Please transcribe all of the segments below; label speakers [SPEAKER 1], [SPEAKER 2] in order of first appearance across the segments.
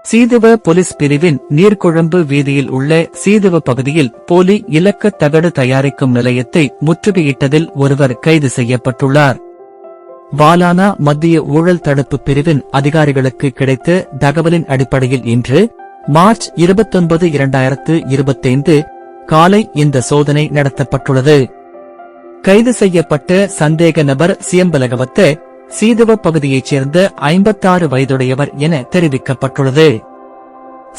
[SPEAKER 1] Seeduwa police பிரிவின் நீர்கொழும்பு வீதியில் உள்ள சீதுவ பகுதியில் போலி இலக்க தகடு தயாரிக்கும் நிலையத்தை முற்றுகையிட்டதில் ஒருவர் கைது செய்யப்பட்டுள்ளார். வாலானா மத்திய ஊழல் தடுப்பு பிரிவின் அதிகாரிகளுக்கு கிடைத்த தகவலின் அடிப்படையில் இன்று மார்ச் 29, 2025 காலை இந்த சோதனை நடத்தப்பட்டுள்ளது. கைது செய்யப்பட்ட சந்தேக நபர் சியம்பலகவத்த சீதுவ பகுதியைச் சேர்ந்த 56 வயதுடையவர் என தெரிவிக்கப்பட்டுள்ளது.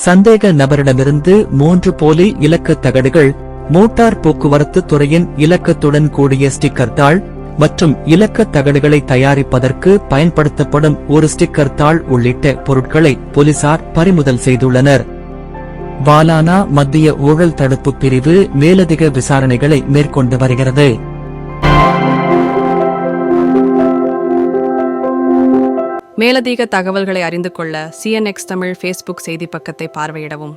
[SPEAKER 1] சந்தேக நபரிடமிருந்து 3 போலி இலக்கு தகடுகள், மோட்டார் போக்குவரத்து துறையின் இலக்கத்துடன் கூடிய ஸ்டிக்கர் தாள் மற்றும் இலக்க தகடுகளை தயாரிப்பதற்கு பயன்படுத்தப்படும் ஒரு ஸ்டிக்கர் தாள் உள்ளிட்ட பொருட்களை போலீசார் பறிமுதல் செய்துள்ளனர். வாலானா மத்திய ஊழல் தடுப்பு பிரிவு மேலதிக விசாரணைகளை மேற்கொண்டு வருகிறது.
[SPEAKER 2] மேலதிக தகவல்களை அறிந்து கொள்ள CNX தமிழ் ஃபேஸ்புக் செய்தி பக்கத்தை பார்வையிடவும்.